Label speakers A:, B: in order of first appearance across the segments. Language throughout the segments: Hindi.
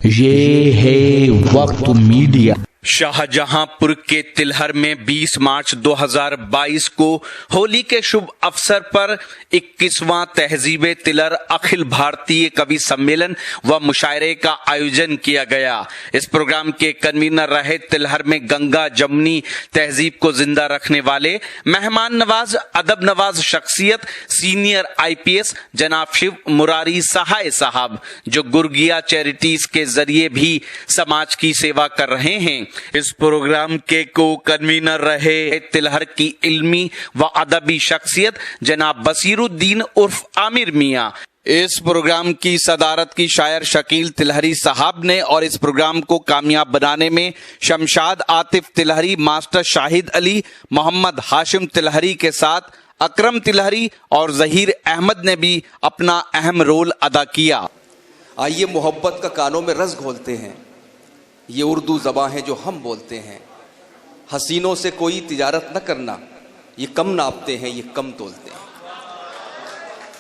A: ये है वक्त मीडिया।
B: शाहजहांपुर के तिलहर में 20 मार्च 2022 को होली के शुभ अवसर पर 21वां तहजीब तिलहर अखिल भारतीय कवि सम्मेलन व मुशायरे का आयोजन किया गया। इस प्रोग्राम के कन्वीनर रहे तिलहर में गंगा जमुनी तहजीब को जिंदा रखने वाले मेहमान नवाज अदब नवाज शख्सियत सीनियर IPS जनाब शिव मुरारी सहाय साहब, जो गुरगिया चैरिटीज के जरिए भी समाज की सेवा कर रहे हैं। इस प्रोग्राम के को कन्वीनर रहे तिलहर की इल्मी व अदबी शख्सियत जनाब बसीरुद्दीन उर्फ आमिर मियां। इस प्रोग्राम की सदारत की शायर शकील तिलहरी साहब ने और इस प्रोग्राम को कामयाब बनाने में शमशाद आतिफ तिलहरी, मास्टर शाहिद अली, मोहम्मद हाशिम तिलहरी के साथ अकरम तिलहरी और जहीर अहमद ने भी अपना अहम रोल अदा किया।
C: आइए मोहब्बत का कानों में रस घोलते हैं, ये उर्दू ज़बान है जो हम बोलते हैं। हसीनों से कोई तिजारत न करना, ये कम नापते हैं, ये कम तोलते हैं।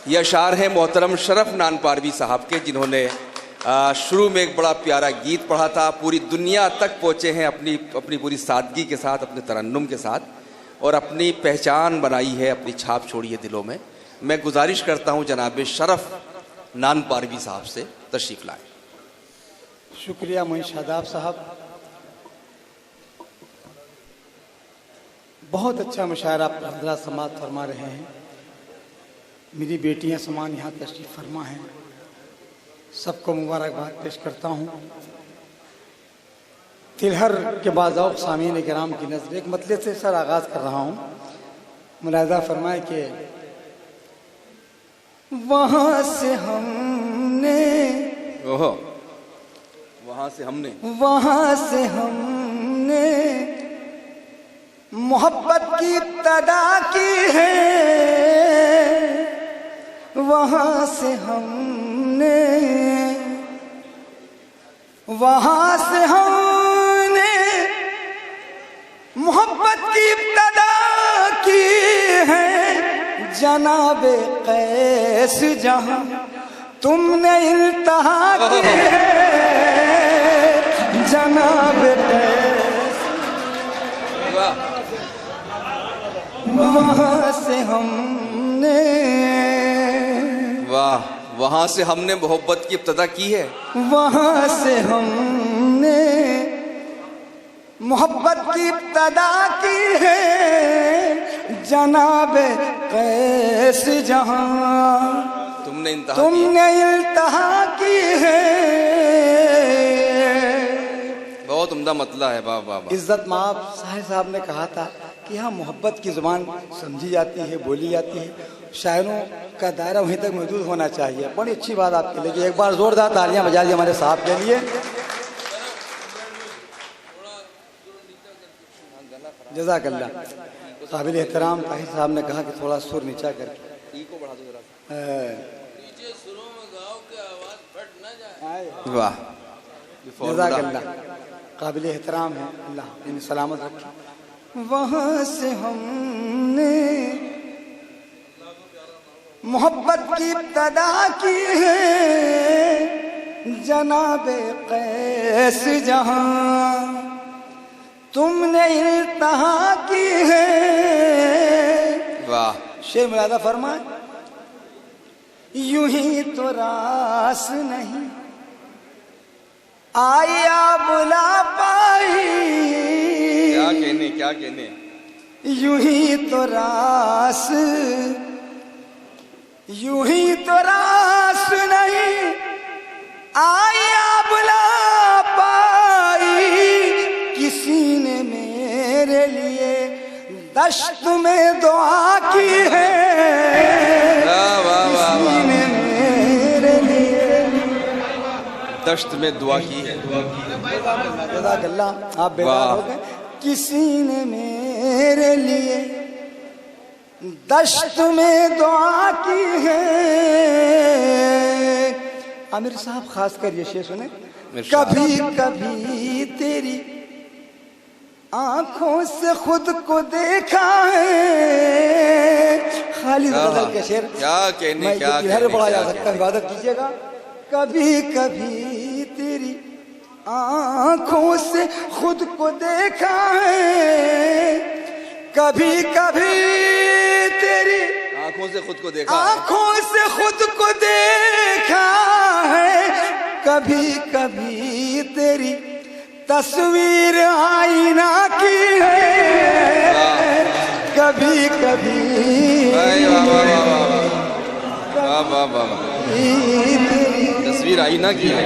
C: ये अशार है मोहतरम शरफ नान पारवी साहब के, जिन्होंने शुरू में एक बड़ा प्यारा गीत पढ़ा था, पूरी दुनिया तक पहुँचे हैं अपनी पूरी सादगी के साथ, अपने तरन्नुम के साथ, और अपनी पहचान बनाई है, अपनी छाप छोड़ी है दिलों में। मैं गुजारिश करता हूँ जनाब शरफ नान पारवी साहब से तशरीफ़ लाएँ।
D: शुक्रिया मोइन शादाब साहब, बहुत अच्छा मुशायरा आप हज़रात समाअत फरमा रहे हैं। मेरी बेटियां समान यहाँ तशरीफ़ फरमा हैं, सबको मुबारकबाद पेश करता हूँ। तिलहर के बाज़ौक़ सामीन किराम की नज़र एक मतले से सर आगाज़ कर रहा हूँ। मुलाहिज़ा फरमाए कि वहाँ से हमने वहाँ से हमने मोहब्बत की इब्तिदा की है, वहाँ से हमने मोहब्बत की इब्तिदा की है। जनाबे कैस जहाँ तुमने इल्तहा की है, जनाबे कैस वहाँ से हमने
C: वहाँ से हमने मोहब्बत की इब्तिदा की है,
D: वहाँ से हमने मोहब्बत की इब्तिदा की है। जनाबे कैस जहाँ तुमने इल्तहा की है।
C: बहुत उम्दा मतला है। वाह वाह वाह।
D: इज्जत माब साहब ने कहा था कि यहाँ मोहब्बत की ज़ुबान समझी जाती है, बोली जाती है, शायरों का दायरा वहीं तक महदूद होना चाहिए। बड़ी अच्छी बात आपके लिए, एक बार ज़ोरदार तालियां बजा दी हमारे साहब के लिए। जज़ाकल्लाह। काबिल एहतराम ताहिर साहब ने कहा कि थोड़ा सुर नीचा करके
C: वाह,
D: जज़ाकल्लाह। काबिल एहतराम है, अल्लाह इन सलामत रखे। वहाँ से हमने मोहब्बत की इब्तिदा की है, जनाबे कैस जहाँ तुमने इल्तहा की है।
C: वाह।
D: शेर मुलादा फरमाए, यूं ही तो रास नहीं आया बुला पाई,
C: क्या कहने
D: यूं ही तो रास नहीं आया बुला पाई। किसी ने मेरे लिए दश्त में दुआ की है, किसी ने मेरे लिए
C: दश्त में दुआ की है।
D: आप बेदार हो गए। किसी ने मेरे लिए दश्त में दुआ की है। आमिर साहब खास कर ये शेर सुने। कभी कभी तेरी आंखों से खुद को देखा है। खालिद गजल के शेर
C: क्या कहने, क्या
D: बड़ा जा सकता है, इबादत कीजिएगा। कभी कभी तेरी आँखों से खुद को देखा है, कभी कभी तेरी
C: आंखों से खुद को देखा है,
D: आँखों से खुद को देखा है, कभी कभी तेरी तस्वीर आईना की है, कभी कभी
C: तस्वीर आईना की है,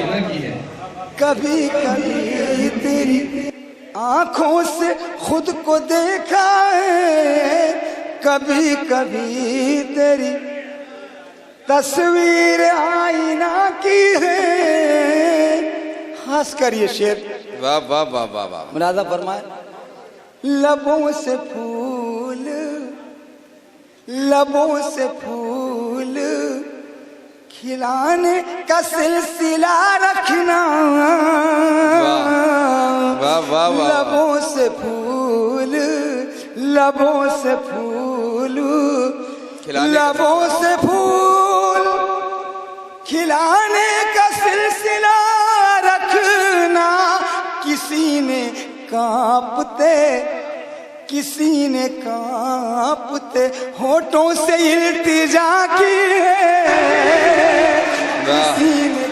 D: कभी कभी तेरी आँखों से खुद को देखा है, कभी कभी तेरी तस्वीर आईना की है। हंस कर ये शेर
C: वाह वाह वाह वाह वाह।
D: मुलाजा फरमाए, लबों से फूल, लबों से फूल खिलाने का सिलसिला रखना,
C: वाह वाह वाह।
D: लबों से फूल, लबों से फूल, लबों से फूल खिलाने का सिलसिला रखना। किसी ने कांपते, किसी ने कांपते होठों से इल्तिजा की है, किसी ने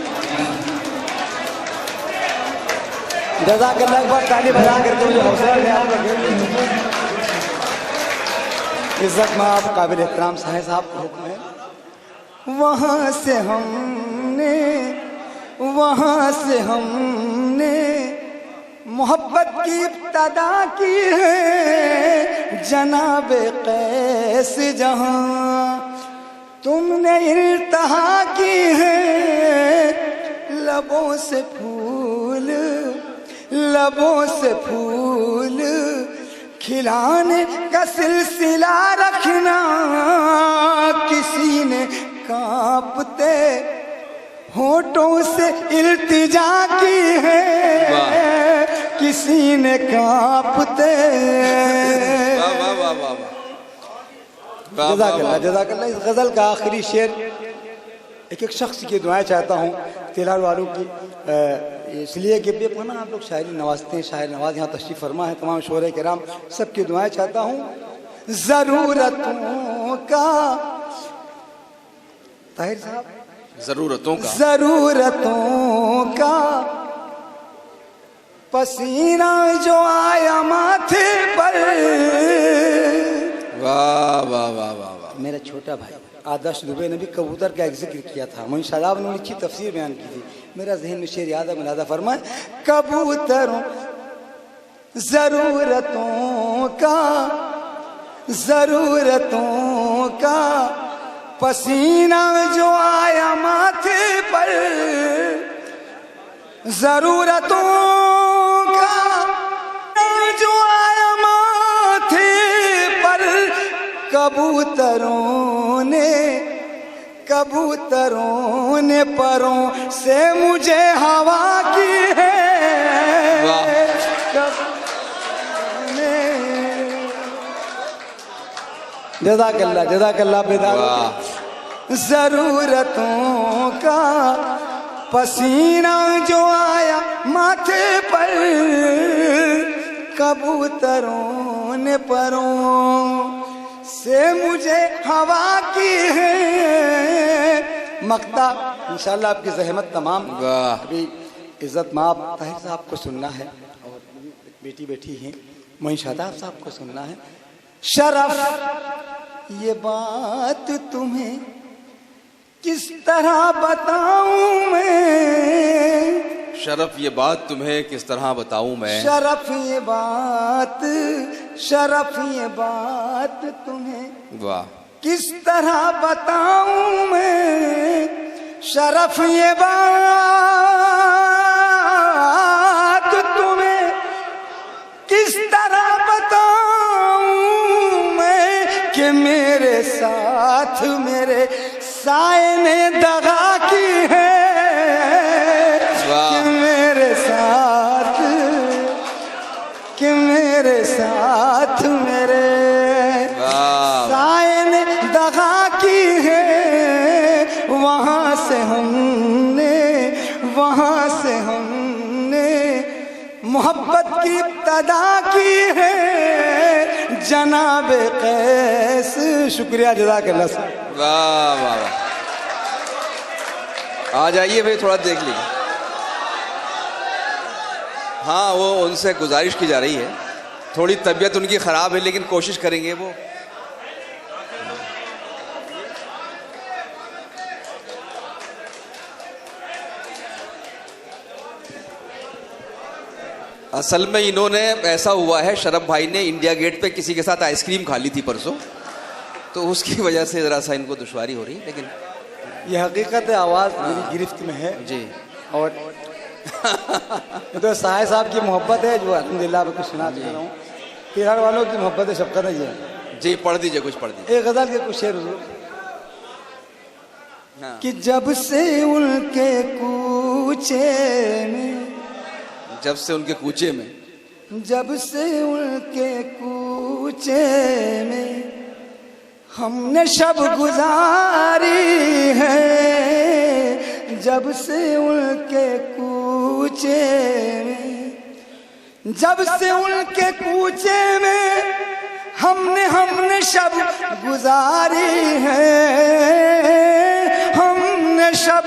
D: जज़ाकल्लाह। एक बार ताली बजा करके मुझे हौसला दिया। इज्जत में आप काबिल एहतराम साहब का हुक्म है। वहाँ से हमने, वहाँ से हमने मोहब्बत की इब्तदा की है, जनाबे कैस जहाँ तुमने इल्तहा की है। लबों से फूल, लबों से फूल खिलाने का सिलसिला रखना। किसी ने कांपते होठों से इल्तिजा की है, किसी ने कांपते। जज़ाकल्लाह जज़ाकल्लाह। इस गज़ल का आखिरी शेर एक एक शख्स की दुआएं चाहता हूँ, तिलार वालों की, इसलिए कि बेपना आप लोग शायरी नवाजते हैं, शायर नवाज यहाँ तशरीफ़ फरमा है, तमाम शोरे किराम सबकी दुआएं चाहता हूँ। ज़रूरतों का, ताहिर साहब,
C: जरूरतों का,
D: ज़रूरतों का पसीना जो आया माथे पर।
C: वाह वाह वाह वाह वाह।
D: मेरा छोटा भाई आदर्श दुबे ने भी कबूतर का एक जिक्र किया था, मोइन शादाब ने अच्छी तफसीर बयान की थी, मेरा जहन में शेर याद है, मुलादा फरमाए। कबूतरों ज़रूरतों का, ज़रूरतों का पसीना जो आया माथे पर। ज़रूरतों का जो आया माथे पर, कबूतरों ने, कबूतरों ने परों से मुझे हवा की है। जज़ाकल्लाह जज़ाकल्लाह बेदार। ज़रूरतों का पसीना जो आया माथे पर, कबूतरों ने परों से मुझे हवा की है। मक्ता इंशाल्लाह आपकी जहमत तमाम। अभी इज्जत माप ताहिर साहब को सुनना है और बेटी बैठी हैं, मोइन शादाब साहब को सुनना है। शरफ ये बात तुम्हें किस तरह बताऊं मैं,
C: शरफ ये बात तुम्हें किस तरह बताऊं मैं।
D: शरफ ये बात, शरफ ये बात तुम्हें
C: वाह
D: किस तरह बताऊं मैं। शरफ ये बात तुम्हें किस तरह बताऊं मैं, कि मेरे साथ मेरे साए ने दगा की है। कि मेरे साथ, कि मेरे साथ मेरे साए ने दगा की है। वहाँ से हमने, वहाँ से हमने मोहब्बत की इब्तदा की है जनाब कैस। शुक्रिया, जज़ाकल्लाह।
C: वाह वाह वाह, आ जाइए भाई, थोड़ा देख लीजिए। हाँ, वो उनसे गुजारिश की जा रही है, थोड़ी तबीयत उनकी ख़राब है, लेकिन कोशिश करेंगे वो। असल में इन्होंने, ऐसा हुआ है, शरफ भाई ने इंडिया गेट पे किसी के साथ आइसक्रीम खा ली थी परसों, तो उसकी वजह से ज़रा सा इनको दुश्वारी हो रही है, लेकिन
D: ये हकीकत है, आवाज़ मेरी गिरफ्त में है
C: जी।
D: और ये तो साहिब साहब की मोहब्बत है जो अल्हम्दुलिल्लाह मैं कुछ सुना दे रहा हूँ। तिहाड़ वालों की मोहब्बत है, शफ़क़त है
C: जी। पढ़ दीजिए, कुछ पढ़ दीजिए।
D: एक गज़ल के कुछ शेर हुजूर।
C: हाँ।
D: कि जब से उनके कूचे में,
C: जब से उनके कूचे में,
D: जब से उनके कूचे में हमने शब गुजारी है, जब से उनके कूचे में, जब से उनके कूचे में हमने शब गुजारी है, हमने शब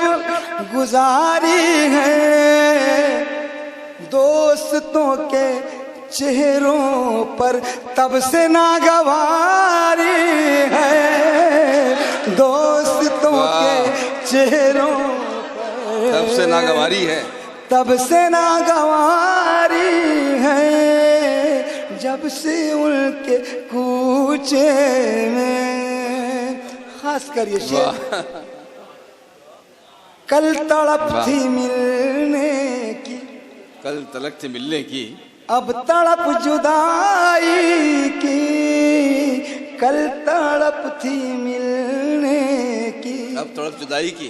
D: गुजारी है। दोस्तों के चेहरों पर तब से नागवारी है, दोस्तों के चेहरों पर
C: तब से नागवारी है,
D: तब से नागवारी है। जब से उनके कूचे में, खास कर ये शेर, कल तड़प थी मिलने की,
C: कल तलक थी मिलने की,
D: अब तड़प जुदाई की, कल तड़प थी मिलने की,
C: अब तड़प जुदाई की,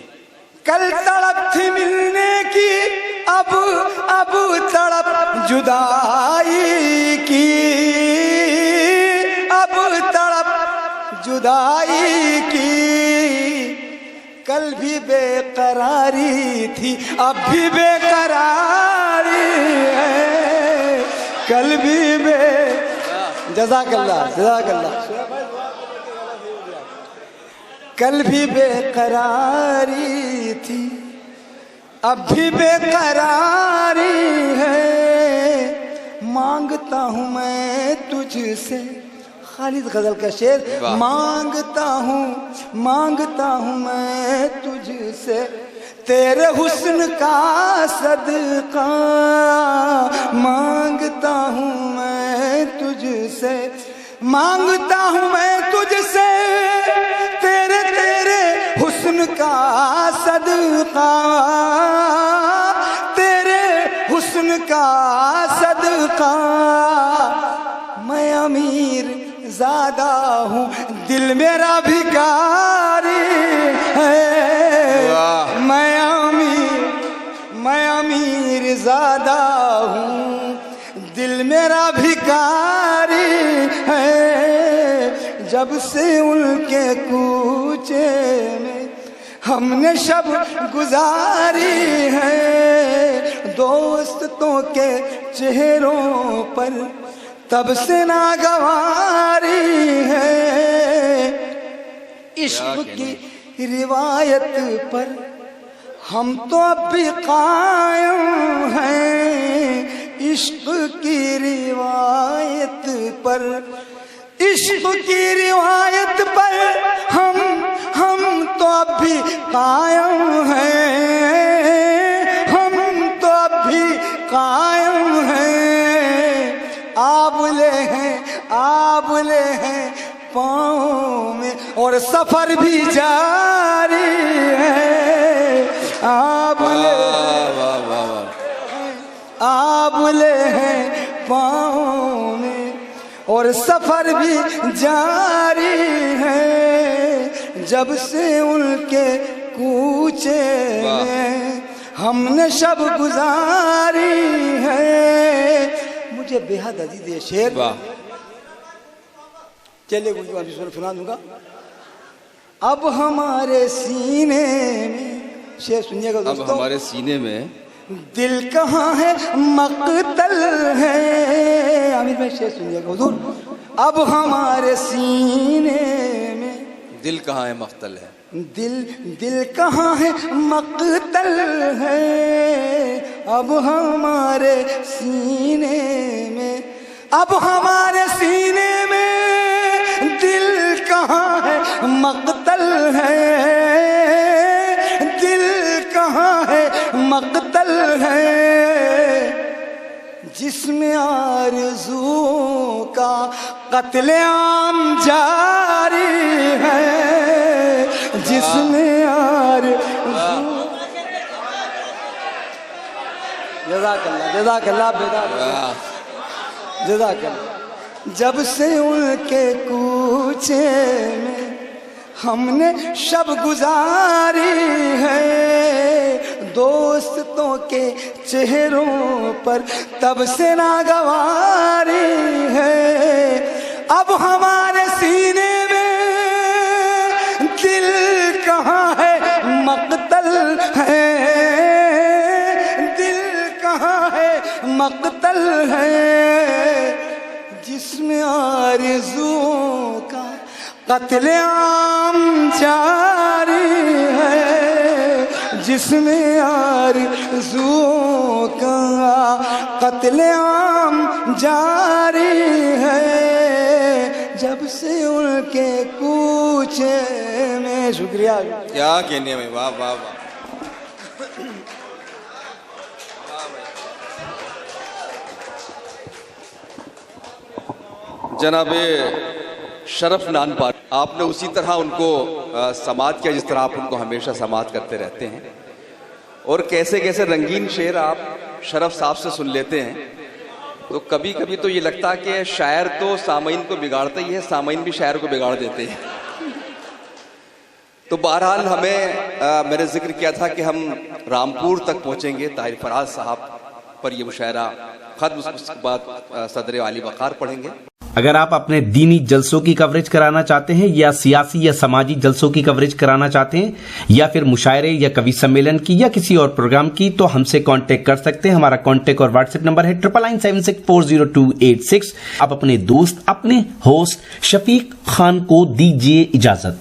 D: कल तड़प थी मिलने की, अब तड़प जुदाई की, अब तड़प जुदाई की। कल भी बेकरारी थी, अब भी बेकरारी है, कल भी जज़ाकल्लाह, जज़ाकल्लाह। कल भी बेकरारी थी, अब भी बेकरारी है। मांगता हूँ मैं तुझसे, खालिद गजल का शेर, मांगता हूँ मैं तुझसे तेरे हुस्न का सदका, मांगता हूँ मैं तुझसे, मांगता हूँ मैं तुझसे तेरे हुस्न का सदका, तेरे हुस्न का सदका। मैं अमीर ज़्यादा हूँ, दिल मेरा भिखारी है, मैं अमीर ज़्यादा हूँ, दिल मेरा भिखारी है। जब से उनके कूचे में हमने शब गुजारी है, दोस्तों के चेहरों पर तब से नागवारी है। इश्क की रिवायत पर हम तो अब भी कायम हैं, इश्क की रिवायत पर, इश्क की रिवायत पर हम तो अब भी कायम हैं, हम तो अब भी कायम हैं। आबले हैं पाँव में और सफर भी जारी है, आबले हैं पाँव में और सफर भी जारी है। जब से उनके कूचे में हमने शब गुजारी है। मुझे बेहद अजीज ये शेर, चलिए सुना दूंगा। अब हमारे सीने में, शेर सुनिएगा दोस्तों,
C: अब हमारे सीने में
D: दिल कहाँ है मक़तल है। आमिर भाई शेर सुनिएगा हुजूर। अब हमारे सीने में
C: दिल कहाँ है मख्तल है,
D: दिल कहाँ है मक़तल है। अब हमारे सीने में, अब हमारे सीने में दिल कहाँ है मक़तल है। दिल कहाँ है मक़तल है। जिसमें आरज़ू का क़त्ल-ए-आम जारी है। जिसमें आरज़ू जज़ाकल्लाह जज़ाकल्लाह जज़ाकल्लाह। जब से उनके कूचे में हमने शब गुजारी है। दोस्तों के चेहरों पर तब से नागवारी है। अब हमारे सीने में दिल कहाँ है मक़तल है। दिल कहाँ है मक़तल है। जिसमें आरज़ू का क़त्ल-ए-आम जारी है। जिसमें आरज़ू का क़त्ल-ए-आम जारी है। जब से उनके कूचे में। शुक्रिया।
C: क्या कहने में, वाह वाह वाह। जनाब शरफ नानपार, आपने उसी तरह उनको समात किया जिस तरह आप उनको हमेशा समात करते रहते हैं। और कैसे कैसे रंगीन शेर आप शरफ साहब से सुन लेते हैं, तो कभी कभी तो ये लगता है कि शायर तो सामईन को बिगाड़ता ही है, सामईन भी शायर को बिगाड़ देते हैं। तो बहरहाल हमें मैंने जिक्र किया था कि हम रामपुर तक पहुंचेंगे, ताहिर फराज साहब पर ये मुशायरा खत्म, उसके बाद सदर आली वक़ार पढ़ेंगे।
A: अगर आप अपने दीनी जलसों की कवरेज कराना चाहते हैं या सियासी या समाजी जलसों की कवरेज कराना चाहते हैं या फिर मुशायरे या कवि सम्मेलन की या किसी और प्रोग्राम की, तो हमसे कांटेक्ट कर सकते हैं। हमारा कांटेक्ट और व्हाट्सएप नंबर है 9976400286। आप अपने दोस्त, अपने होस्ट शफीक खान को दीजिए इजाजत।